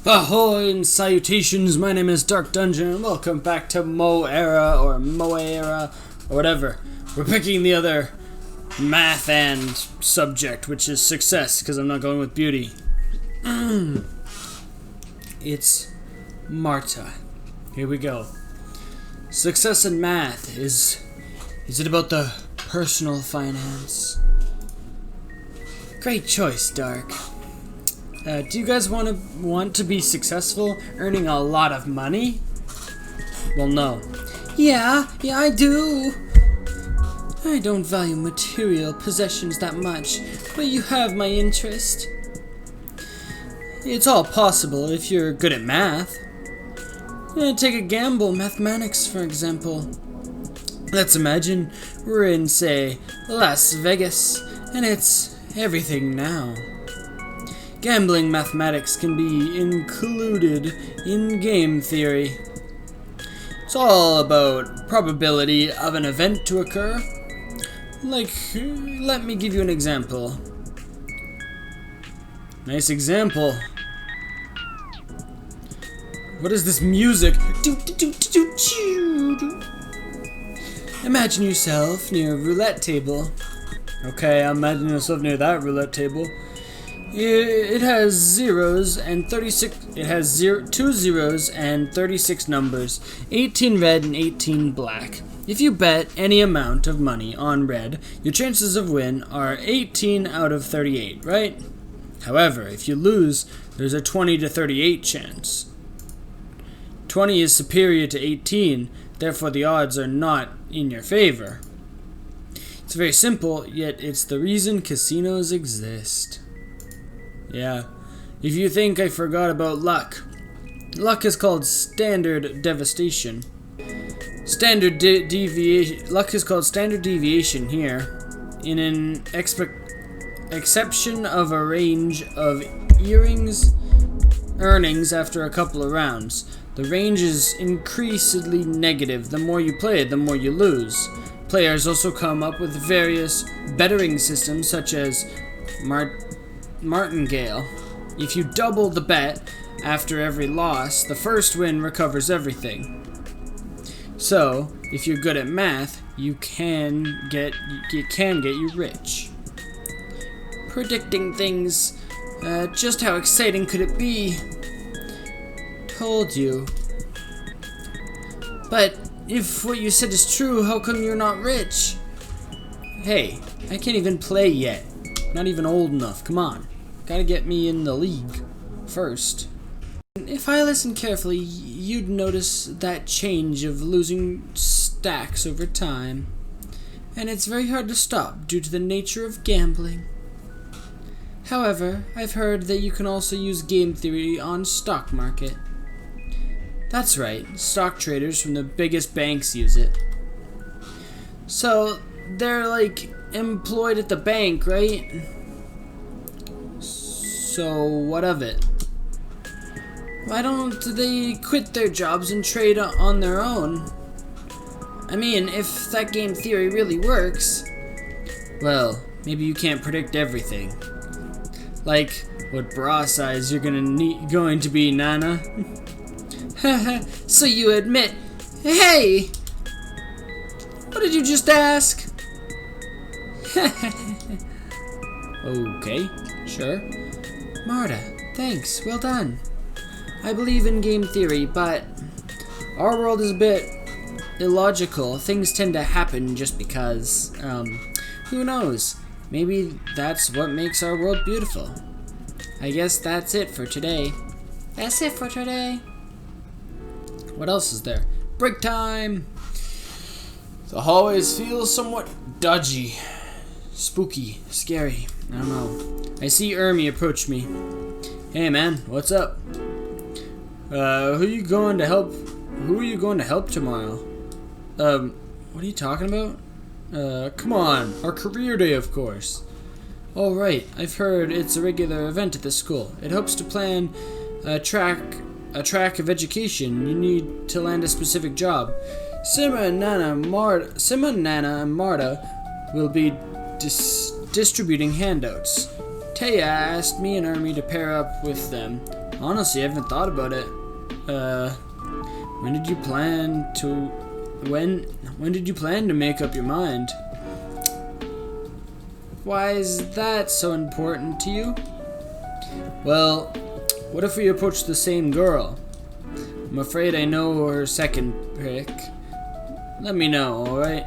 Ahoy and salutations, my name is Dark Dungeon and welcome back to Moe Era or whatever. We're picking the other math and subject, which is success, because I'm not going with beauty. It's Marta. Here we go. Success in math is it about the personal finance? Great choice, Dark. Do you guys want to be successful, earning a lot of money? Well, no. Yeah, I do. I don't value material possessions that much, but you have my interest. It's all possible if you're good at math. Take a gamble, mathematics, for example. Let's imagine we're in, say, Las Vegas, and it's everything now. Gambling mathematics can be included in game theory. It's all about probability of an event to occur. Like, let me give you an example. Nice example. What is this music? Imagine yourself near a roulette table. Okay, imagine yourself near that roulette table. It has zeros and 36. It has 2 zeros and 36 numbers, 18 red and 18 black. If you bet any amount of money on red, your chances of win are 18 out of 38, right? However, if you lose, there's a 20 to 38 chance. 20 is superior to 18, therefore the odds are not in your favor. It's very simple, yet it's the reason casinos exist. Yeah, if you think I forgot about luck. Luck is called standard deviation. Luck is called standard deviation here. In an exception of a range of earnings after a couple of rounds. The range is increasingly negative. The more you play it, the more you lose. Players also come up with various bettering systems such as martingale. If you double the bet after every loss, the first win recovers everything. So, if you're good at math, it can get you rich. Predicting things, just how exciting could it be? Told you. But if what you said is true, how come you're not rich? Hey, I can't even play yet. Not even old enough. Come on. Gotta get me in the league first. If I listen carefully, you'd notice that change of losing stacks over time. And it's very hard to stop due to the nature of gambling. However, I've heard that you can also use game theory on stock market. That's right. Stock traders from the biggest banks use it. So, they're like employed at the bank, right? So, what of it? Why don't they quit their jobs and trade on their own? I mean, if that game theory really works, well, maybe you can't predict everything. Like what bra size you're going to be, Nana. So you admit, hey! What did you just ask? Okay, sure. Marta, thanks, well done. I believe in game theory, but our world is a bit illogical. Things tend to happen just because. Who knows? Maybe that's what makes our world beautiful. I guess that's it for today. That's it for today. What else is there? Break time! The hallways feel somewhat dodgy. Spooky. Scary. I don't know. I see Ermi approach me. Hey man, what's up? Who are you going to help? Who are you going to help tomorrow? What are you talking about? Come on, our career day, of course. Oh right, I've heard it's a regular event at this school. It hopes to plan a track of education. You need to land a specific job. Simma, Nana, and Marta will be distributing handouts. Taya asked me and Ermi to pair up with them. Honestly, I haven't thought about it. When did you plan to... When did you plan to make up your mind? Why is that so important to you? Well, what if we approach the same girl? I'm afraid I know her second pick. Let me know, alright?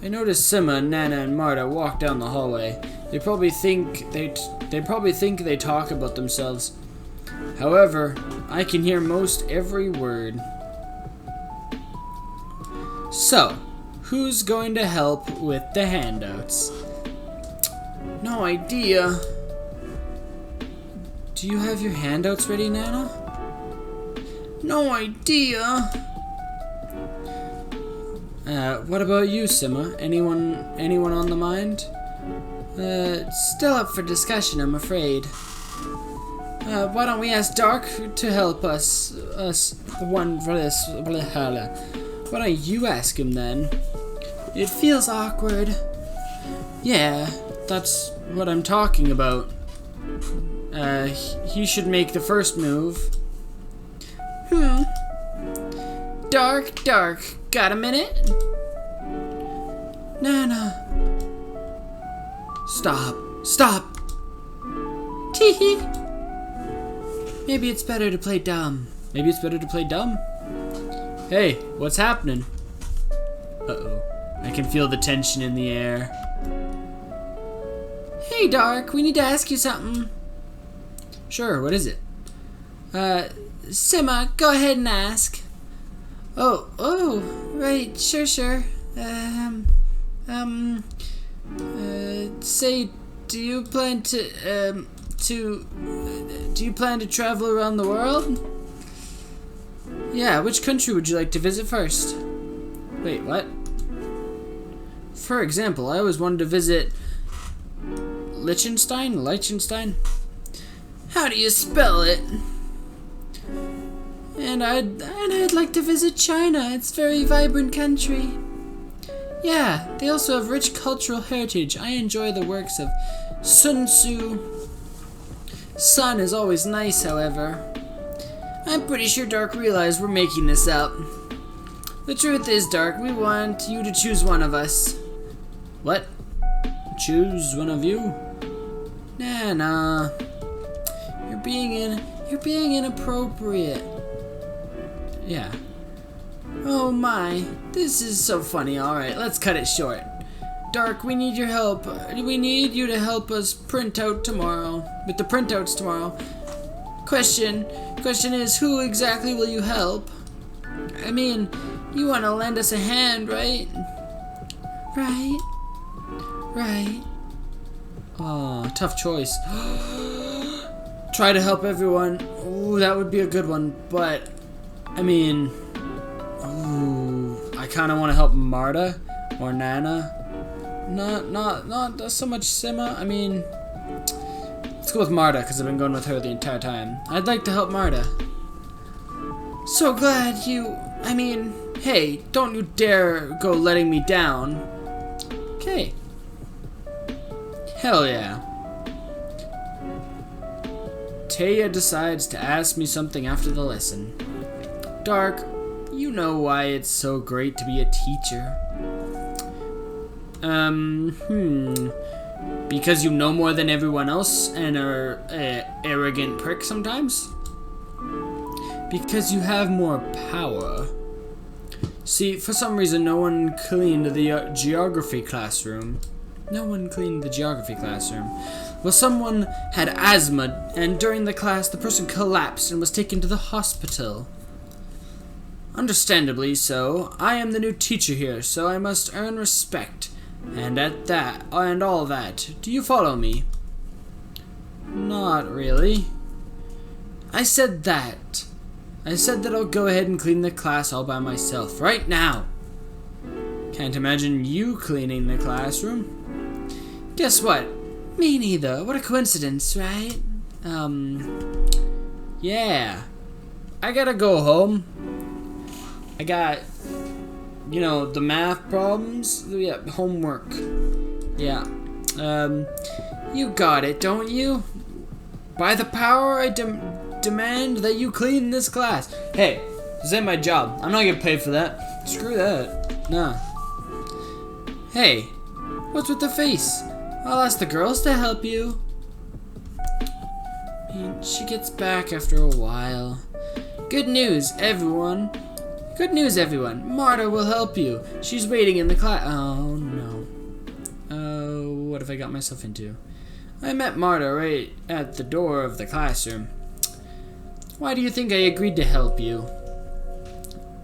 I noticed Sima, Nana, and Marta walk down the hallway. They probably think they talk about themselves. However, I can hear most every word. So, who's going to help with the handouts? No idea. Do you have your handouts ready, Nana? No idea. What about you, Sima? Anyone on the mind? Still up for discussion, I'm afraid. Why don't we ask Dark to help us the one for this? Why don't you ask him then? It feels awkward. Yeah, that's what I'm talking about. He should make the first move. Dark, got a minute? Nana. Stop. Teehee. Maybe it's better to play dumb. Hey, what's happening? Uh-oh. I can feel the tension in the air. Hey, Dark, we need to ask you something. Sure, what is it? Sima, go ahead and ask. Oh, right, sure. Say, do you plan to travel around the world? Yeah, which country would you like to visit first? Wait, what? For example, I always wanted to visit Liechtenstein? How do you spell it? And I'd like to visit China. It's a very vibrant country. Yeah, they also have rich cultural heritage. I enjoy the works of Sun Tzu. Sun is always nice, however. I'm pretty sure Dark realized we're making this up. The truth is, Dark, we want you to choose one of us. What? Choose one of you? Nah. You're being inappropriate. Yeah. Oh my, this is so funny. Alright, let's cut it short. Dark, we need your help. We need you to help us with the printouts tomorrow. Question is, who exactly will you help? I mean, you want to lend us a hand, right? Right. Oh, tough choice. Try to help everyone. Ooh, that would be a good one, but I mean, I kind of want to help Marta or Nana. Not so much Sima. I mean, let's go with Marta because I've been going with her the entire time. I'd like to help Marta. So glad you. I mean, hey, don't you dare go letting me down. Okay. Hell yeah. Taya decides to ask me something after the lesson. Dark, you know why it's so great to be a teacher. Because you know more than everyone else and are an arrogant prick sometimes? Because you have more power. See, for some reason, no one cleaned the geography classroom. Well, someone had asthma, and during the class, the person collapsed and was taken to the hospital. Understandably so. I am the new teacher here, so I must earn respect. And all that. Do you follow me? Not really. I said that I'll go ahead and clean the class all by myself, right now. Can't imagine you cleaning the classroom. Guess what? Me neither. What a coincidence, right? Yeah. I gotta go home. I got, the math problems. Yeah, homework. Yeah. You got it, don't you? By the power, I demand that you clean this class. Hey, this ain't my job. I'm not getting paid for that. Screw that. Nah. Hey, what's with the face? I'll ask the girls to help you. She gets back after a while. Good news, everyone. Good news, everyone. Marta will help you. She's waiting in the class. Oh, no. Oh, what have I got myself into? I met Marta right at the door of the classroom. Why do you think I agreed to help you?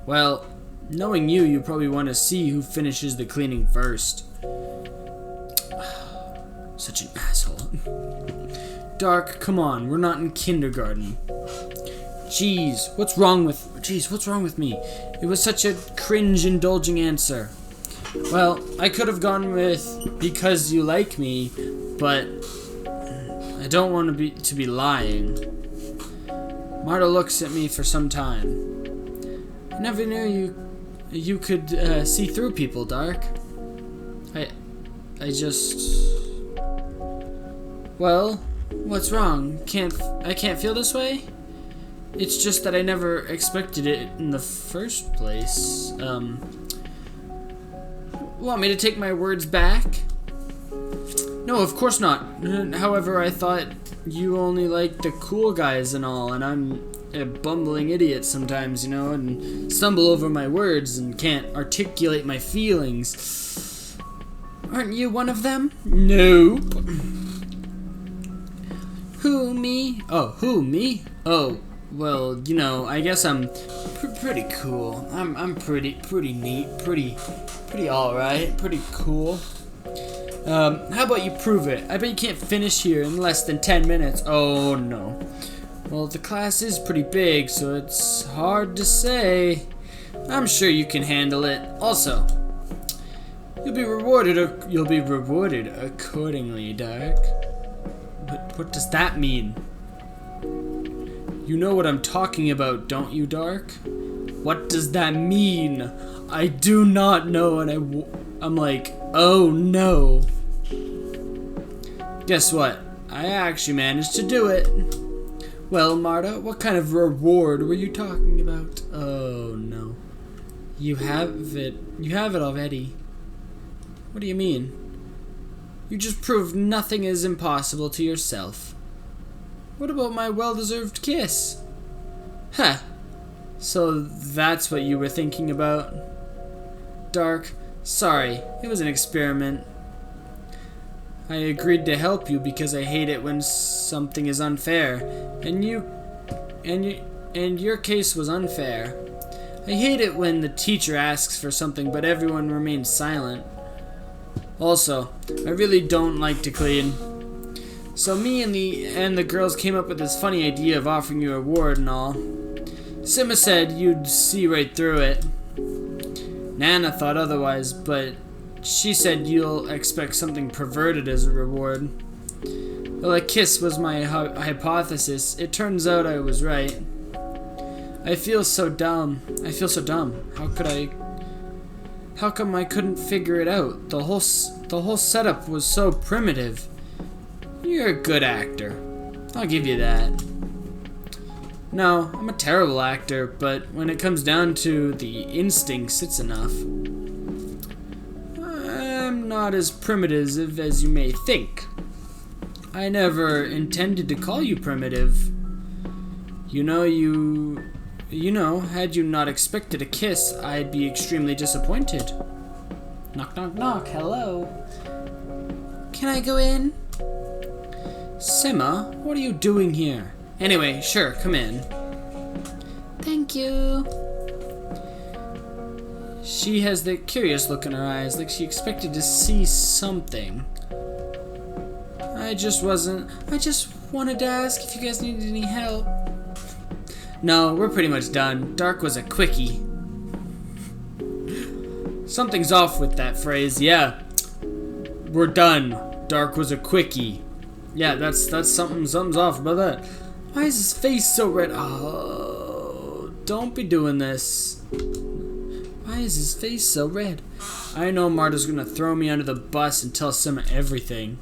Well, knowing you, you probably want to see who finishes the cleaning first. Such an asshole. Dark, come on, we're not in kindergarten. Jeez, what's wrong with me? It was such a cringe indulging answer. Well, I could have gone with because you like me, but I don't want to be lying. Marta looks at me for some time. I never knew you could see through people, Dark. I just... Well, what's wrong? I can't feel this way? It's just that I never expected it in the first place. Want me to take my words back? No, of course not. However, I thought you only liked the cool guys and all, and I'm a bumbling idiot sometimes, you know, and stumble over my words and can't articulate my feelings. Aren't you one of them? Nope. Who, me? Oh, who, me? Oh, well, you know, I guess I'm pretty cool. I'm pretty neat, pretty alright, pretty cool. How about you prove it? I bet you can't finish here in less than 10 minutes. Oh, no. Well, the class is pretty big, so it's hard to say. I'm sure you can handle it. Also, you'll be rewarded accordingly, Dark. But what does that mean? You know what I'm talking about, don't you, Dark? What does that mean? I do not know, and I'm like, oh no. Guess what? I actually managed to do it. Well, Marta, what kind of reward were you talking about? Oh no. You have it already. What do you mean? You just proved nothing is impossible to yourself. What about my well-deserved kiss? Huh. So that's what you were thinking about? Dark, sorry, it was an experiment. I agreed to help you because I hate it when something is unfair, and your case was unfair. I hate it when the teacher asks for something but everyone remains silent. Also, I really don't like to clean. So me and the girls came up with this funny idea of offering you a reward and all. Sima said you'd see right through it. Nana thought otherwise, but she said you'll expect something perverted as a reward. Well, a kiss was my hypothesis. It turns out I was right. I feel so dumb. How come I couldn't figure it out? The whole setup was so primitive. You're a good actor. I'll give you that. No, I'm a terrible actor, but when it comes down to the instincts, it's enough. I'm not as primitive as you may think. I never intended to call you primitive. You know, had you not expected a kiss, I'd be extremely disappointed. Knock, knock, knock. Hello. Can I go in? Sima, what are you doing here? Anyway, sure, come in. Thank you. She has the curious look in her eyes, like she expected to see something. I just wanted to ask if you guys needed any help. No, we're pretty much done. Dark was a quickie. Something's off with that phrase. Yeah, we're done. Dark was a quickie. Yeah, that's something's off about that. Why is his face so red? Oh, don't be doing this. Why is his face so red? I know Marta's gonna throw me under the bus and tell Sima everything.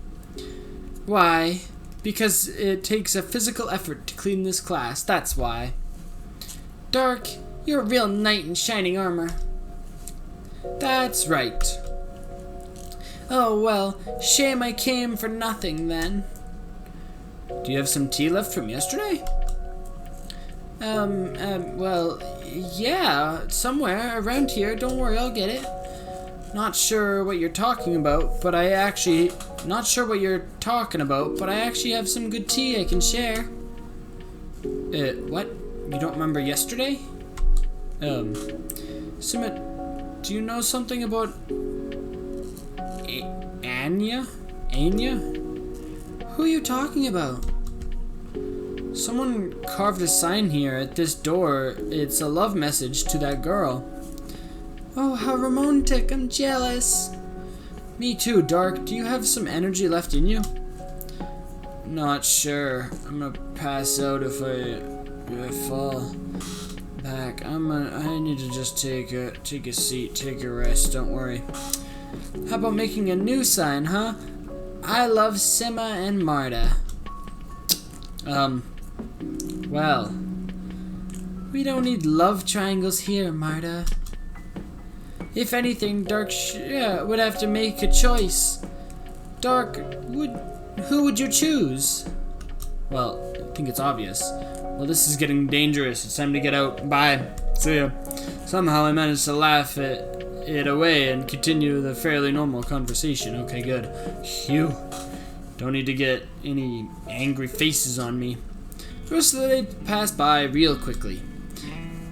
Why? Because it takes a physical effort to clean this class, that's why. Dark, you're a real knight in shining armor. That's right. Oh well, shame I came for nothing then. Do you have some tea left from yesterday? Well, yeah, somewhere around here. Don't worry, I'll get it. Not sure what you're talking about, but I actually have some good tea I can share. What? You don't remember yesterday? Sumit, do you know something about Anya? Anya? Who are you talking about? Someone carved a sign here at this door. It's a love message to that girl. Oh, how romantic. I'm jealous. Me too, Dark. Do you have some energy left in you? Not sure. I'm gonna pass out if I fall back. I need to just take a seat, take a rest. Don't worry. How about making a new sign, huh? I love Sima and Marta. Well, we don't need love triangles here, Marta. If anything, Dark would have to make a choice. Dark, who would you choose? Well, I think it's obvious. Well, this is getting dangerous. It's time to get out. Bye. See ya. Somehow I managed to laugh it away and continue the fairly normal conversation. Okay, good. Phew. Don't need to get any angry faces on me. The rest of the day passed by real quickly.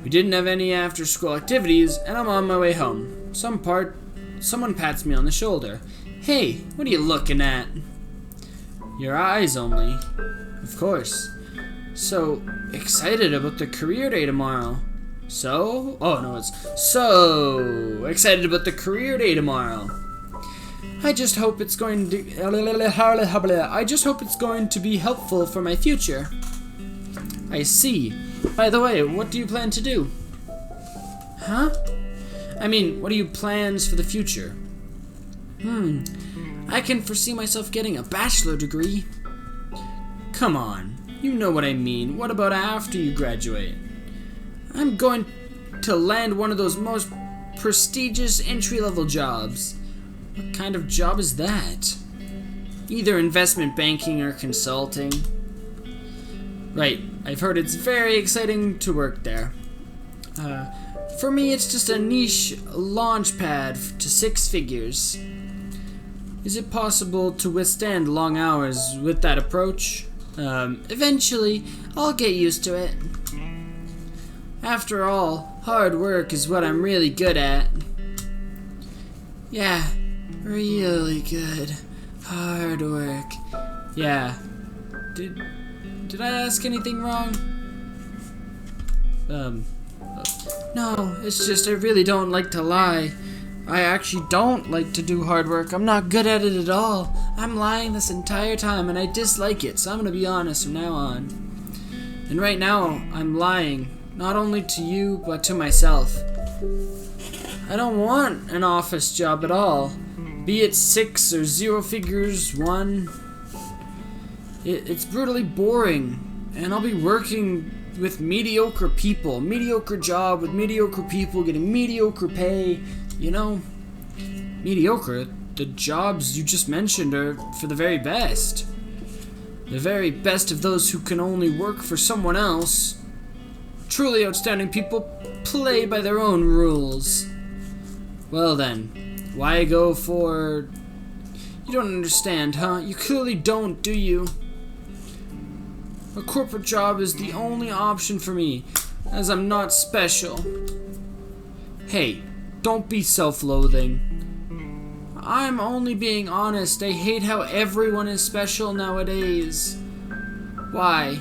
We didn't have any after-school activities, and I'm on my way home. Someone pats me on the shoulder. Hey, what are you looking at? Your eyes only. Of course. So excited about the career day tomorrow. So excited about the career day tomorrow. I just hope it's going to be helpful for my future. I see. By the way, what do you plan to do? Huh? I mean, what are your plans for the future? I can foresee myself getting a bachelor degree. Come on, you know what I mean. What about after you graduate? I'm going to land one of those most prestigious entry-level jobs. What kind of job is that? Either investment banking or consulting. Right, I've heard it's very exciting to work there. For me, it's just a niche launch pad to 6 figures. Is it possible to withstand long hours with that approach? Eventually, I'll get used to it. After all, hard work is what I'm really good at. Yeah, really good. Hard work. Yeah. Did I ask anything wrong? No, it's just I really don't like to lie. I actually don't like to do hard work. I'm not good at it at all. I'm lying this entire time and I dislike it, so I'm gonna be honest from now on. And right now, I'm lying, not only to you, but to myself. I don't want an office job at all, be it 6 or 0 figures, 1. It's brutally boring, and I'll be working with mediocre people, mediocre job with mediocre people getting mediocre pay, you know. Mediocre, the jobs you just mentioned are for the very best. The very best of those who can only work for someone else. Truly outstanding people play by their own rules. Well then, why go for... You don't understand, huh? You clearly don't, do you? A corporate job is the only option for me, as I'm not special. Hey, don't be self-loathing. I'm only being honest. I hate how everyone is special nowadays. Why?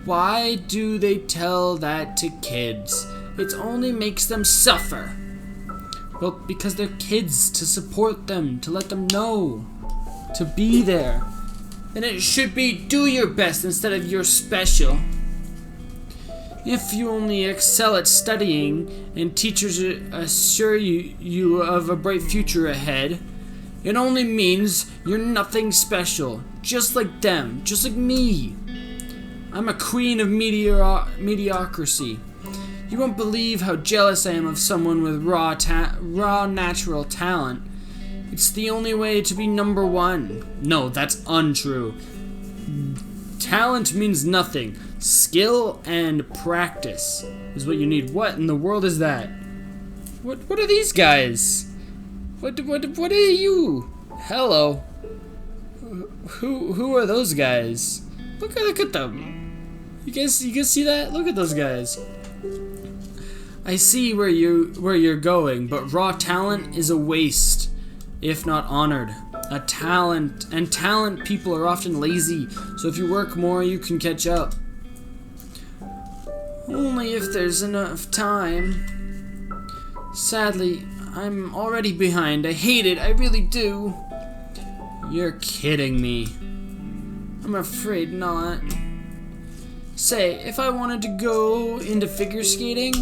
Why do they tell that to kids? It only makes them suffer. Well, because they're kids, to support them, to let them know, to be there. And it should be do your best instead of you're special. If you only excel at studying and teachers assure you of a bright future ahead, it only means you're nothing special. just like them, just like me. I'm a queen of mediocrity. You won't believe how jealous I am of someone with raw natural talent. It's the only way to be number one. No, that's untrue. Talent means nothing. Skill and practice is what you need. What in the world is that? What are these guys? What are you? Hello. Who are those guys? Look at them. You guys see that? Look at those guys. I see where you're going, but raw talent is a waste, if not honored. Talent people are often lazy, so if you work more, you can catch up. Only if there's enough time. Sadly, I'm already behind. I hate it, I really do. You're kidding me. I'm afraid not. Say, if I wanted to go into figure skating,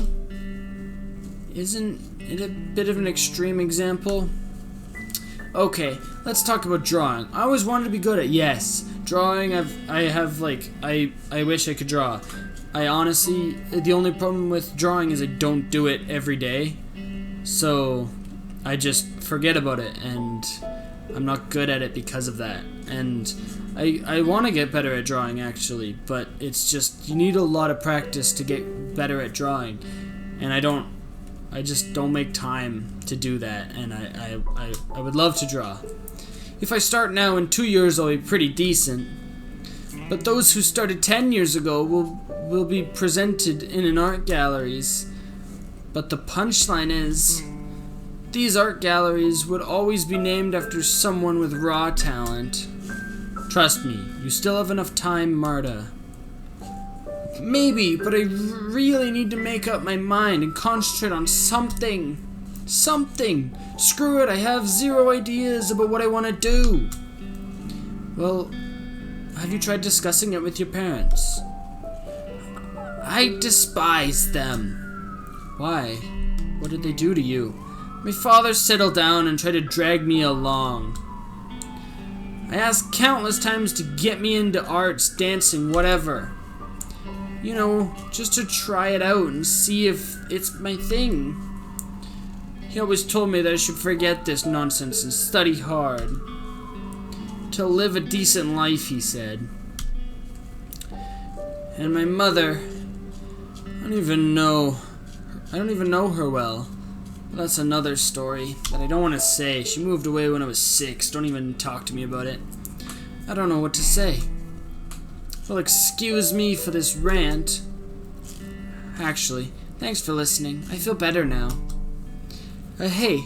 isn't it a bit of an extreme example? Okay, let's talk about drawing. I always wanted to be good at, yes, drawing. I wish I could draw. I honestly, the only problem with drawing is I don't do it every day, so I just forget about it, and I'm not good at it because of that. And I want to get better at drawing, actually, but it's just, you need a lot of practice to get better at drawing, and I just don't make time to do that, and I would love to draw. If I start now, in 2 years I'll be pretty decent, but those who started 10 years ago will be presented in an art galleries. But the punchline is, these art galleries would always be named after someone with raw talent. Trust me, you still have enough time, Marta. Maybe, but I really need to make up my mind and concentrate on something. Something! Screw it, I have 0 ideas about what I want to do. Well, have you tried discussing it with your parents? I despise them. Why? What did they do to you? My father settled down and tried to drag me along. I asked countless times to get me into arts, dancing, whatever. You know, just to try it out and see if it's my thing. He always told me that I should forget this nonsense and study hard. To live a decent life, he said. And my mother, I don't even know her well. But that's another story that I don't want to say. She moved away when I was 6. Don't even talk to me about it. I don't know what to say. Well, excuse me for this rant. Actually, thanks for listening. I feel better now. Hey,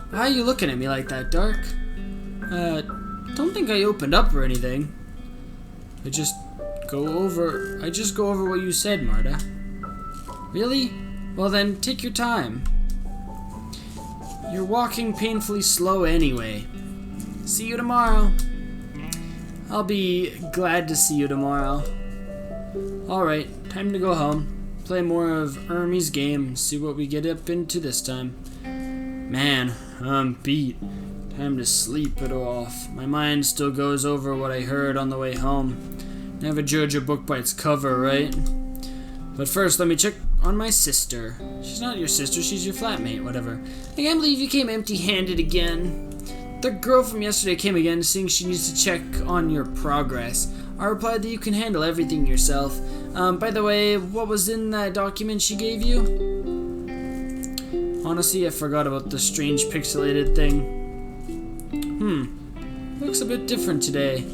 why are you looking at me like that, Dark? Don't think I opened up or anything. I just go over what you said, Marta. Really? Well then, take your time. You're walking painfully slow anyway. See you tomorrow. I'll be glad to see you tomorrow. Alright, time to go home. Play more of Ermy's game, see what we get up into this time. Man, I'm beat. Time to sleep it off. My mind still goes over what I heard on the way home. Never judge a book by its cover, right? But first, let me check on my sister. She's not your sister, she's your flatmate, whatever. I can't believe you came empty-handed again. The girl from yesterday came again, saying she needs to check on your progress. I replied that you can handle everything yourself. By the way, what was in that document she gave you? Honestly, I forgot about the strange pixelated thing. Looks a bit different today.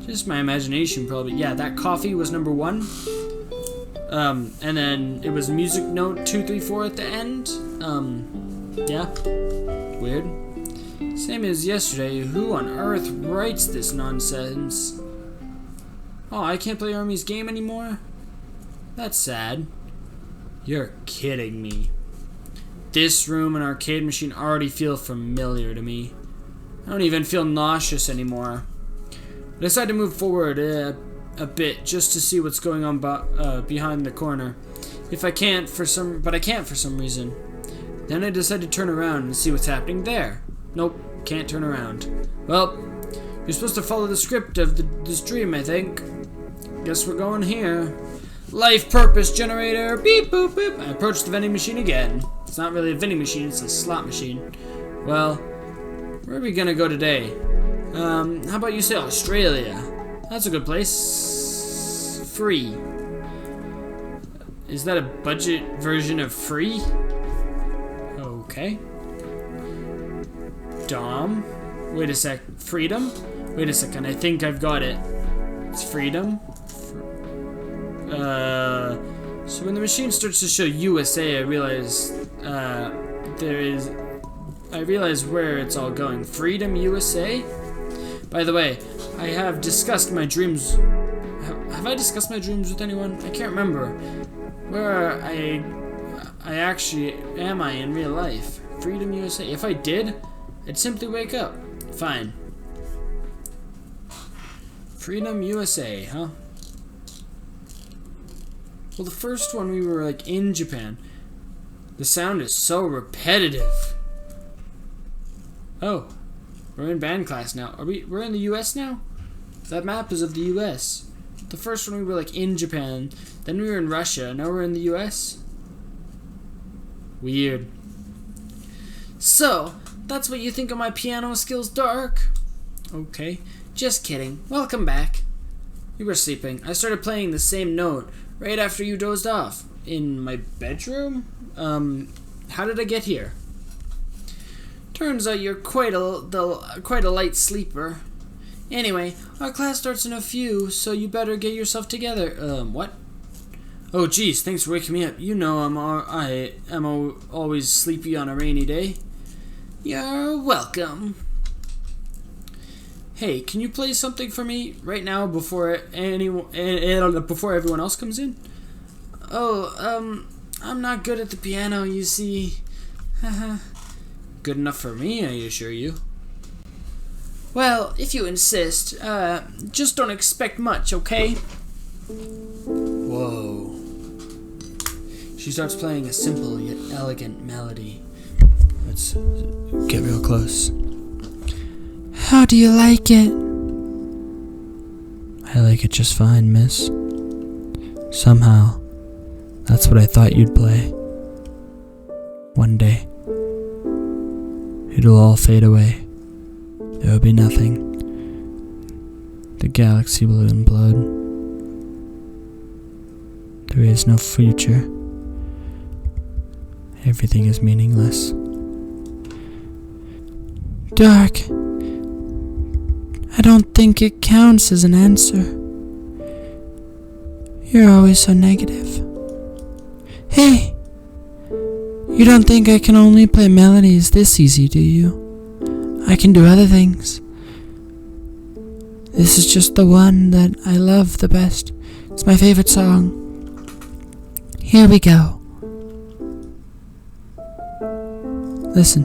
Just my imagination, probably. Yeah, that coffee was number 1. And then it was music note 2, 3, 4 at the end. Yeah. Weird. Same as yesterday. Who on earth writes this nonsense? Oh, I can't play Army's game anymore? That's sad. You're kidding me. This room and arcade machine already feel familiar to me. I don't even feel nauseous anymore. I decided to move forward a bit just to see what's going on behind the corner. But I can't for some reason. Then I decided to turn around and see what's happening there. Nope, can't turn around. Well, You're supposed to follow the script of this dream, I think. Guess we're going here. Life purpose generator. Beep, boop, boop. I approach the vending machine again. It's not really a vending machine, it's a slot machine. Well, where are we gonna go today? How about you say Australia? That's a good place. Free. Is that a budget version of free? Okay. Dom. Wait a sec. Freedom? Wait a second. I think I've got it. It's freedom. So when the machine starts to show USA, I realize I realize where it's all going. Freedom USA? By the way, I have discussed my dreams. Have I discussed my dreams with anyone? I can't remember. Where I actually am I in real life? Freedom USA. If I did, I'd simply wake up. Fine. Freedom USA, huh? Well, the first one we were like in Japan. The sound is so repetitive. Oh, we're in band class now. We're in the US now? That map is of the US. The first one we were like in Japan, then we were in Russia, now we're in the US? Weird. So, that's what you think of my piano skills, Dark? Okay, just kidding. Welcome back. You were sleeping. I started playing the same note right after you dozed off. In my bedroom? How did I get here? Turns out you're quite a light sleeper. Anyway, our class starts in a few, so you better get yourself together. What? Oh, geez, thanks for waking me up. You know I am always sleepy on a rainy day. You're welcome. Hey, can you play something for me right now before everyone else comes in? Oh, I'm not good at the piano, you see. Good enough for me, I assure you. Well, if you insist, just don't expect much, okay? Whoa. She starts playing a simple yet elegant melody. Let's get real close. How do you like it? I like it just fine, miss. Somehow, that's what I thought you'd play. One day. It'll all fade away. There will be nothing. The galaxy will implode. There is no future. Everything is meaningless. Dark. I don't think it counts as an answer. You're always so negative. Hey! You don't think I can only play melodies this easy, do you? I can do other things. This is just the one that I love the best. It's my favorite song. Here we go. Listen.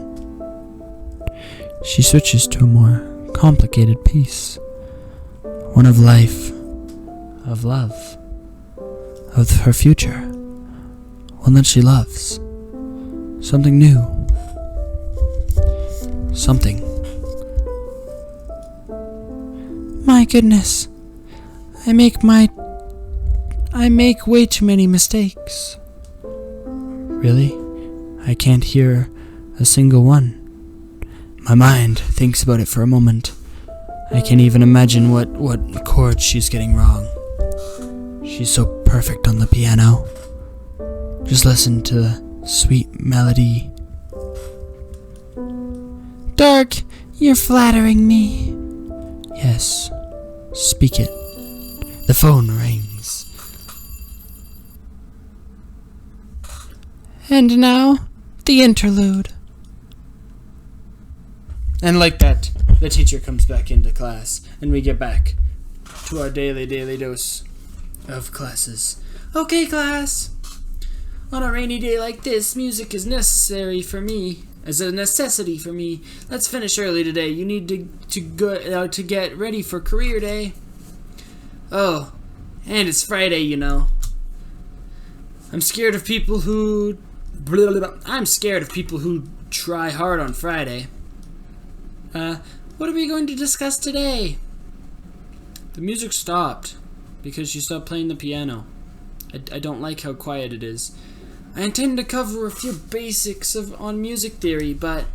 She switches to a more complicated piece. One of life, of love, of her future. One that she loves. Something new. Something. My goodness. I make way too many mistakes. Really? I can't hear a single one. My mind thinks about it for a moment. I can't even imagine what chord she's getting wrong. She's so perfect on the piano. Just listen to the sweet melody. Dark, you're flattering me. Yes, speak it. The phone rings. And now, the interlude. And like that, the teacher comes back into class, and we get back to our daily dose of classes. Okay, class. On a rainy day like this, music is necessary for me. As a necessity for me. Let's finish early today. You need to get ready for career day. Oh, and it's Friday, you know. I'm scared of people who try hard on Friday. What are we going to discuss today? The music stopped because she stopped playing the piano. I don't like how quiet it is. I intend to cover a few basics on music theory, but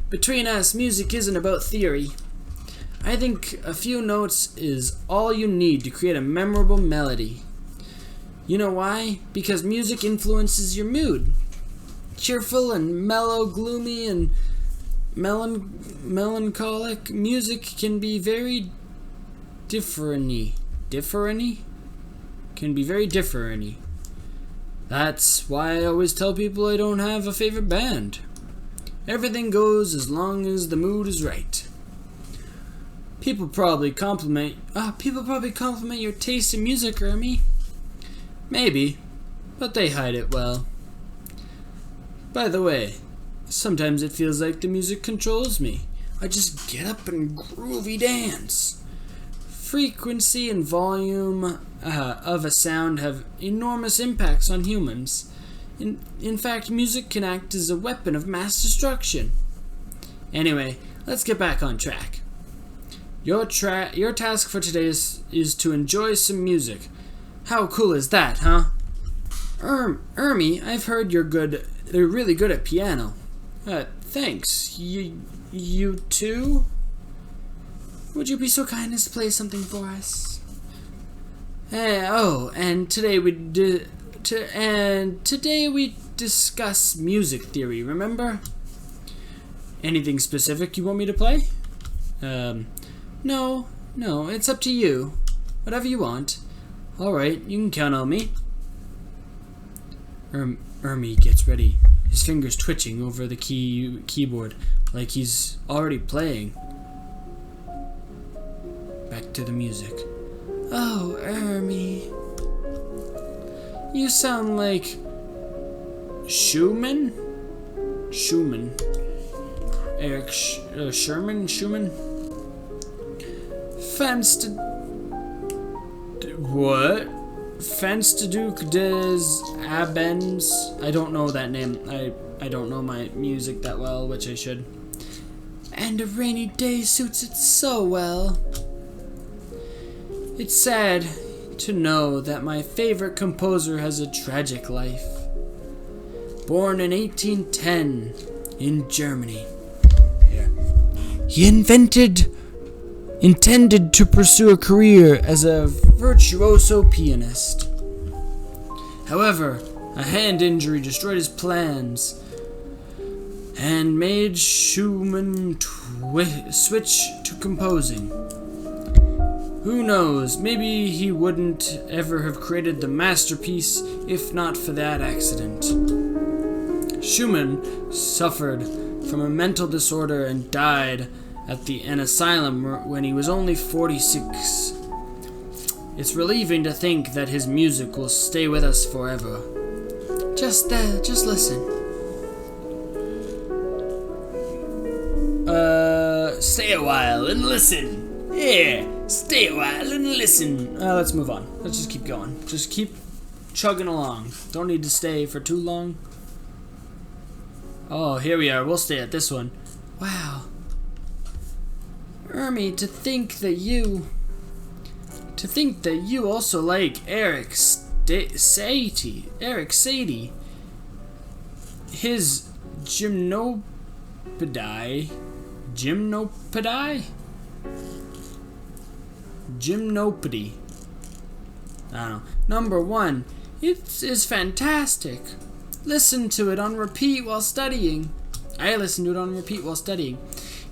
between us, music isn't about theory. I think a few notes is all you need to create a memorable melody. You know why? Because music influences your mood. Cheerful and mellow, gloomy and melancholic music can be very different. Can be very different. That's why I always tell people I don't have a favorite band. Everything goes as long as the mood is right. People probably compliment your taste in music, Ermi. Maybe, but they hide it well. By the way, sometimes it feels like the music controls me. I just get up and groovy dance. Frequency and volume of a sound have enormous impacts on humans. In fact, music can act as a weapon of mass destruction. Anyway, let's get back on track. Your task for today is to enjoy some music. How cool is that, huh? Ermi, I've heard you're really good at piano. Thanks. You too? Would you be so kind as to play something for us? And today we discuss music theory, remember? Anything specific you want me to play? No, it's up to you. Whatever you want. Alright, you can count on me. Ermi gets ready, his fingers twitching over the keyboard like he's already playing. Back to the music. Oh, Ermi. You sound like Schumann? Eric Schumann? What? Fensterduke des Abends? I don't know that name. I don't know my music that well, which I should. And a rainy day suits it so well. It's sad to know that my favorite composer has a tragic life. Born in 1810 in Germany. He intended to pursue a career as a virtuoso pianist. However, a hand injury destroyed his plans and made Schumann switch to composing. Who knows, maybe he wouldn't ever have created the masterpiece if not for that accident. Schumann suffered from a mental disorder and died at an asylum when he was only 46. It's relieving to think that his music will stay with us forever. Just listen. Stay a while and listen. Yeah, stay a while and listen. Let's move on. Let's just keep going. Just keep chugging along. Don't need to stay for too long. Oh, here we are. We'll stay at this one. Wow. Ermi, to think that you also like Eric Satie. His gymnopedy. I don't know. Number 1. It is fantastic. Listen to it on repeat while studying. I listened to it on repeat while studying.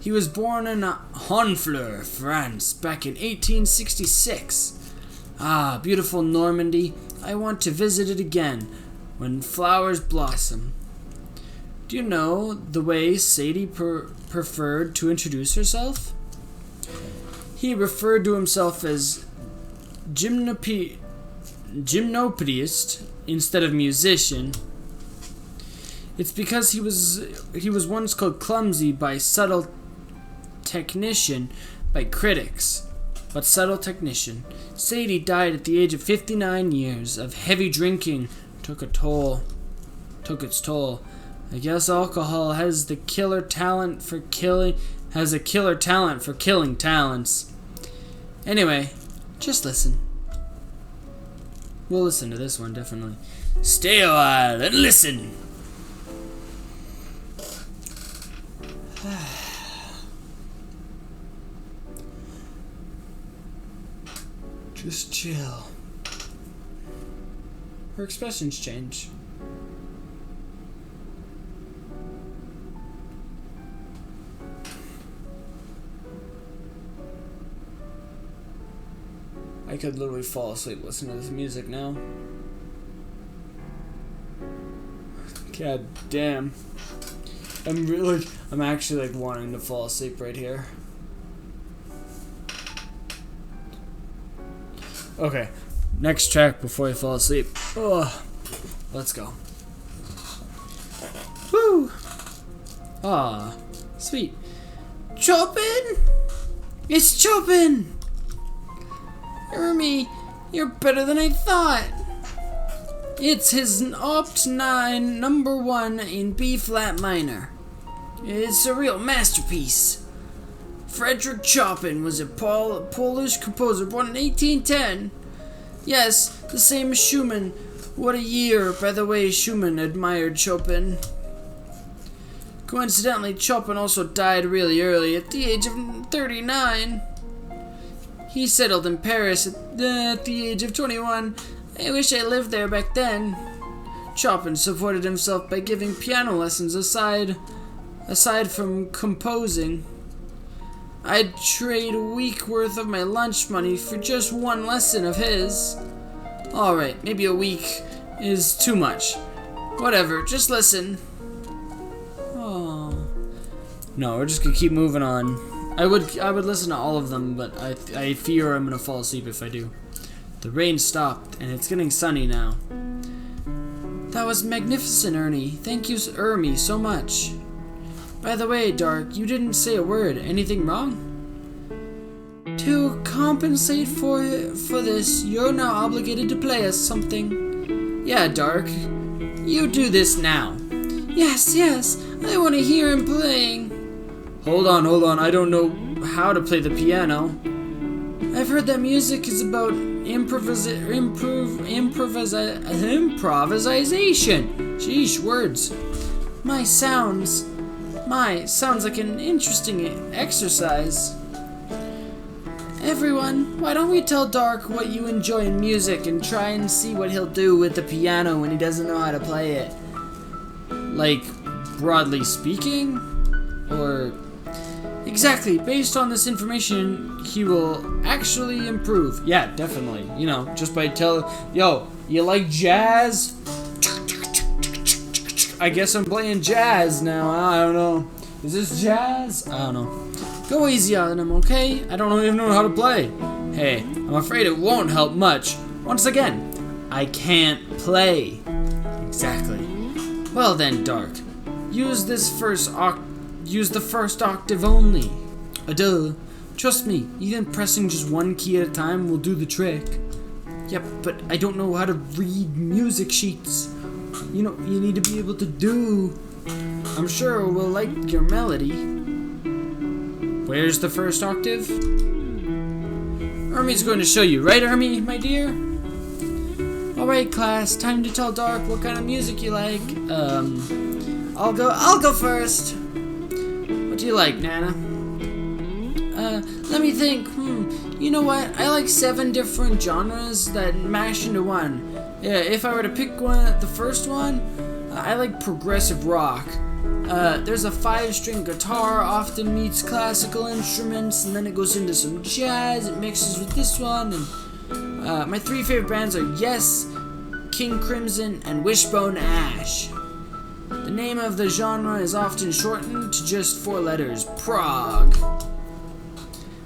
He was born in Honfleur, France, back in 1866. Ah, beautiful Normandy. I want to visit it again when flowers blossom. Do you know the way Sadie preferred to introduce herself? He referred to himself as gymnopedist instead of musician. It's because he was once called clumsy by critics. But subtle technician. Sadie died at the age of 59 years of heavy drinking. Took its toll. I guess alcohol has the killer talent for killing has a killer talent for killing talents. Anyway, just listen. We'll listen to this one, definitely. Stay a while and listen. Just chill. Her expressions change. I could literally fall asleep listening to this music now. God damn. I'm actually like wanting to fall asleep right here. Okay, next track before I fall asleep. Oh, let's go. Woo! Ah, sweet. Chopin? It's Chopin! Ermi, you're better than I thought. It's his Opt 9 number 1 in B flat minor. It's a real masterpiece. Frederick Chopin was a Polish composer born in 1810. Yes, the same as Schumann. What a year. By the way, Schumann admired Chopin. Coincidentally, Chopin also died really early, at the age of 39. He settled in Paris at the age of 21. I wish I lived there back then. Chopin supported himself by giving piano lessons aside from composing. I'd trade a week worth of my lunch money for just one lesson of his. Alright, maybe a week is too much. Whatever, just listen. Oh. No, we're just gonna keep moving on. I would listen to all of them, but I fear I'm gonna fall asleep if I do. The rain stopped, and it's getting sunny now. That was magnificent, Ernie. Thank you, Ermi, so much. By the way, Dark, you didn't say a word. Anything wrong? To compensate for this, you're now obligated to play us something. Yeah, Dark. You do this now. Yes, I want to hear him playing. Hold on. I don't know how to play the piano. I've heard that music is about improvisation. Sheesh, words. Sounds like an interesting exercise. Everyone, why don't we tell Dark what you enjoy in music and try and see what he'll do with the piano when he doesn't know how to play it? Like, broadly speaking? Or... Exactly, based on this information, he will actually improve. Yeah, definitely. You know, just by yo, you like jazz? I guess I'm playing jazz now. I don't know. Is this jazz? I don't know. Go easy on him, okay? I don't even know how to play. Hey, I'm afraid it won't help much. Once again, I can't play. Exactly. Well then, Dark. Use the first octave only. Duh. Trust me, even pressing just one key at a time will do the trick. Yep, but I don't know how to read music sheets. You know, you need to be able to do. I'm sure we'll like your melody. Where's the first octave? Ermi's going to show you, right, Ermi, my dear? Alright, class, time to tell Dark what kind of music you like. I'll go first. What do you like, Nana? Let me think. You know what? I like 7 different genres that mash into one. Yeah, if I were to pick the first one, I like progressive rock. There's a 5-string guitar, often meets classical instruments, and then it goes into some jazz, it mixes with this one, and my 3 favorite bands are Yes, King Crimson, and Wishbone Ash. The name of the genre is often shortened to just 4 letters, prog.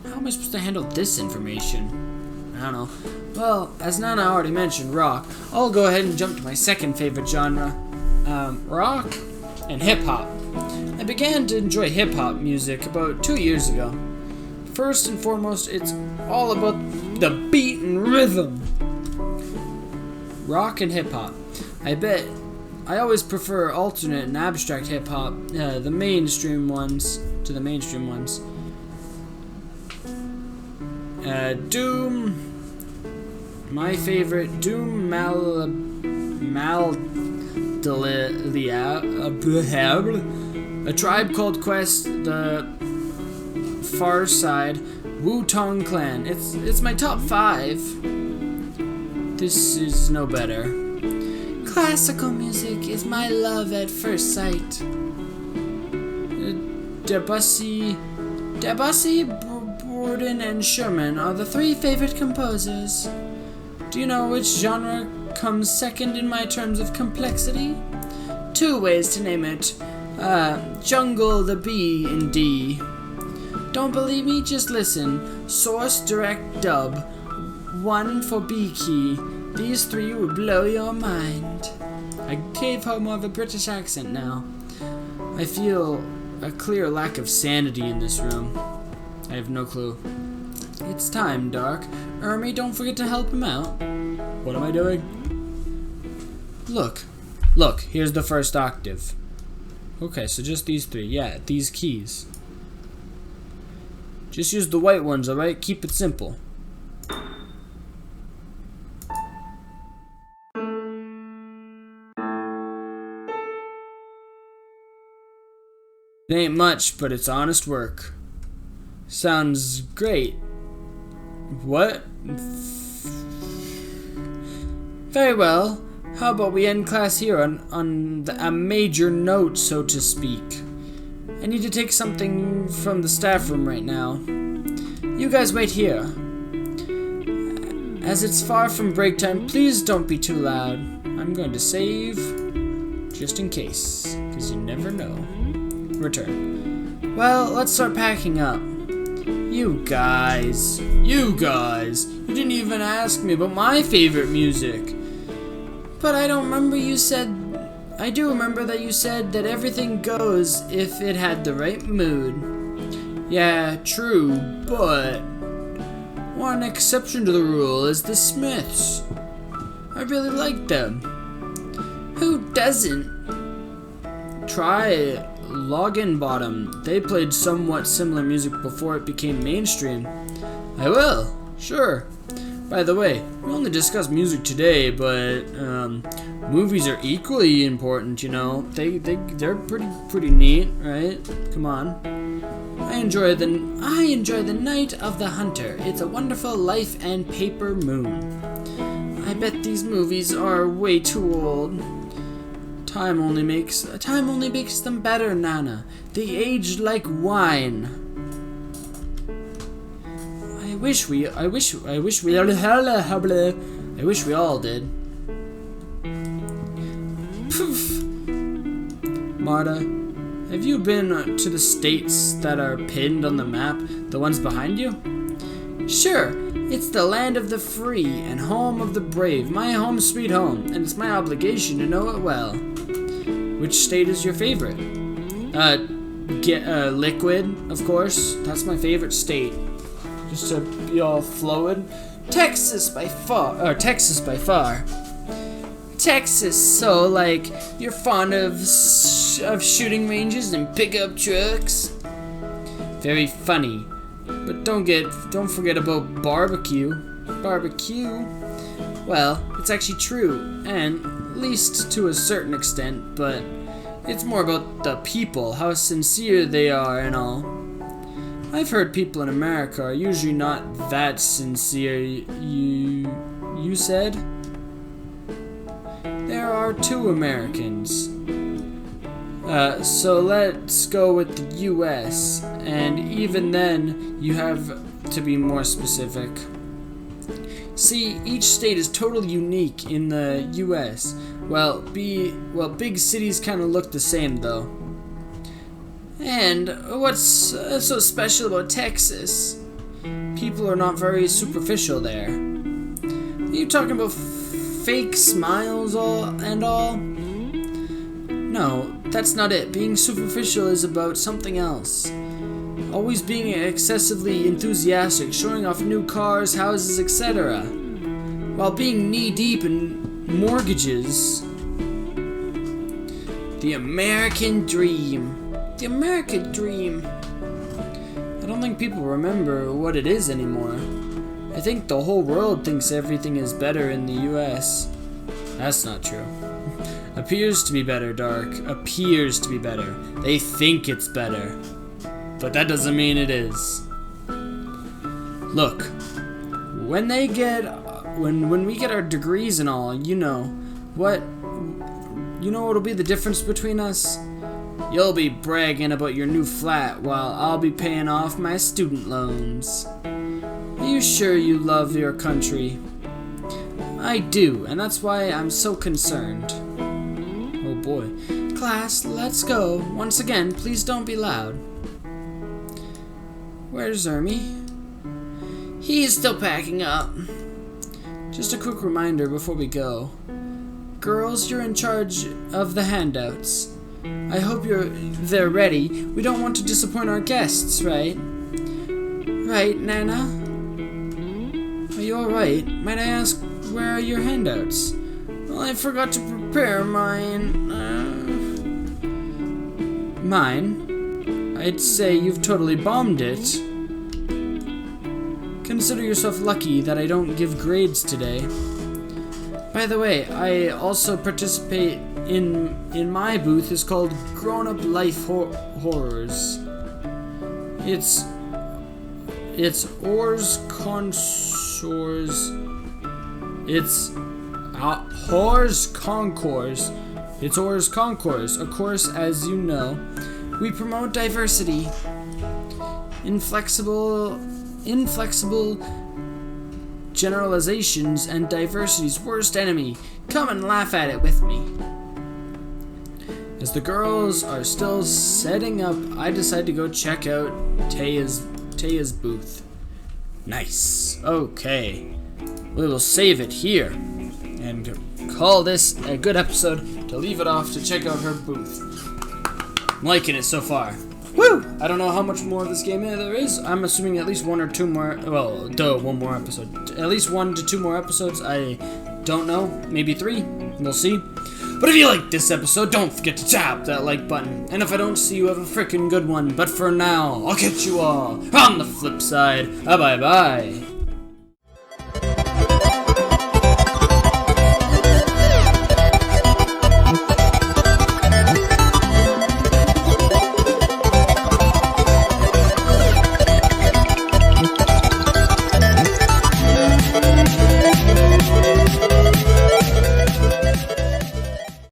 How am I supposed to handle this information? I don't know. Well, as Nana already mentioned, rock, I'll go ahead and jump to my second favorite genre, rock and hip-hop. I began to enjoy hip-hop music about 2 years ago. First and foremost, it's all about the beat and rhythm. Rock and hip-hop. I bet I always prefer alternate and abstract hip-hop, the mainstream ones, to the mainstream ones. Doom, my favorite, Doom A Tribe Called Quest, The Far Side, Wu-Tang Clan. It's my top 5. This is no better. Classical music is my love at first sight. Debussy, Borden, and Sherman are the 3 favorite composers. Do you know which genre comes second in my terms of complexity? 2 ways to name it. Jungle, the B, and D. Don't believe me? Just listen. Source, direct, dub. 1 for B key. These 3 will blow your mind. I gave her more of a British accent now. I feel a clear lack of sanity in this room. I have no clue. It's time, Dark. Ermi, don't forget to help him out. What am I doing? Look, here's the first octave. Okay, so just these 3. Yeah, these keys. Just use the white ones, alright? Keep it simple. It ain't much, but it's honest work. Sounds great. What? Very well. How about we end class here on a major note, so to speak. I need to take something from the staff room right now. You guys wait here. As it's far from break time, please don't be too loud. I'm going to save just in case, because you never know. Return. Well, let's start packing up. You guys, you didn't even ask me about my favorite music. But I don't remember you said, I do remember that you said that everything goes if it had the right mood. Yeah, true, but one exception to the rule is the Smiths. I really like them. Who doesn't? Try Login Bottom. They played somewhat similar music before it became mainstream. I will, sure. By the way, we only discussed music today, but movies are equally important, you know. They're pretty neat, right? Come on. I enjoy the Night of the Hunter. It's a Wonderful Life and Paper Moon. I bet these movies are way too old. Time only makes them better, Nana. They aged like wine. I wish we all did. Poof. Marta, have you been to the states that are pinned on the map? The ones behind you? Sure. It's the land of the free and home of the brave. My home sweet home, and it's my obligation to know it well. Which state is your favorite? Liquid, of course. That's my favorite state. Just to be all fluid. Texas by far. Texas, so like you're fond of shooting ranges and pickup trucks. Very funny. But don't forget about barbecue. Barbecue? Well, it's actually true, and at least to a certain extent, but it's more about the people, how sincere they are and all. I've heard people in America are usually not that sincere. You said? There are 2 Americans. So let's go with the U.S., and even then, you have to be more specific. See, each state is totally unique in the U.S. Well, big cities kind of look the same, though. And what's so special about Texas? People are not very superficial there. Are you talking about fake smiles and all? No, that's not it. Being superficial is about something else. Always being excessively enthusiastic, showing off new cars, houses, etc. While being knee-deep in mortgages. The American dream. The American dream. I don't think people remember what it is anymore. I think the whole world thinks everything is better in the US. That's not true. Appears to be better, Dark. Appears to be better. They think it's better. But that doesn't mean it is. Look, when we get our degrees and all, you know what'll be the difference between us? You'll be bragging about your new flat while I'll be paying off my student loans. Are you sure you love your country? I do, and that's why I'm so concerned. Oh boy. Class, let's go. Once again, please don't be loud. Where's Ermi? He's still packing up. Just a quick reminder before we go. Girls, you're in charge of the handouts. I hope they're ready. We don't want to disappoint our guests, right? Right, Nana? Are you alright? Might I ask, where are your handouts? Well, I forgot to prepare mine. Mine? I'd say you've totally bombed it. Consider yourself lucky that I don't give grades today. By the way, I also participate in my booth. Is called Grown Up Life Horrors. It's Ors Consors. It's Horrors Concours. It's Ors Concours. Of course, as you know, we promote diversity. Inflexible generalizations and diversity's worst enemy. Come and laugh at it with me. As the girls are still setting up, I decide to go check out Taya's booth. Nice. Okay. We will save it here and call this a good episode to leave it off to check out her booth. I'm liking it so far. Woo! I don't know how much more of this game there is. I'm assuming at least one or two more. Well, one more episode. At least 1 to 2 more episodes. I don't know. Maybe 3. We'll see. But if you like this episode, don't forget to tap that like button. And if I don't see you, have a freaking good one. But for now, I'll catch you all on the flip side. Bye-bye.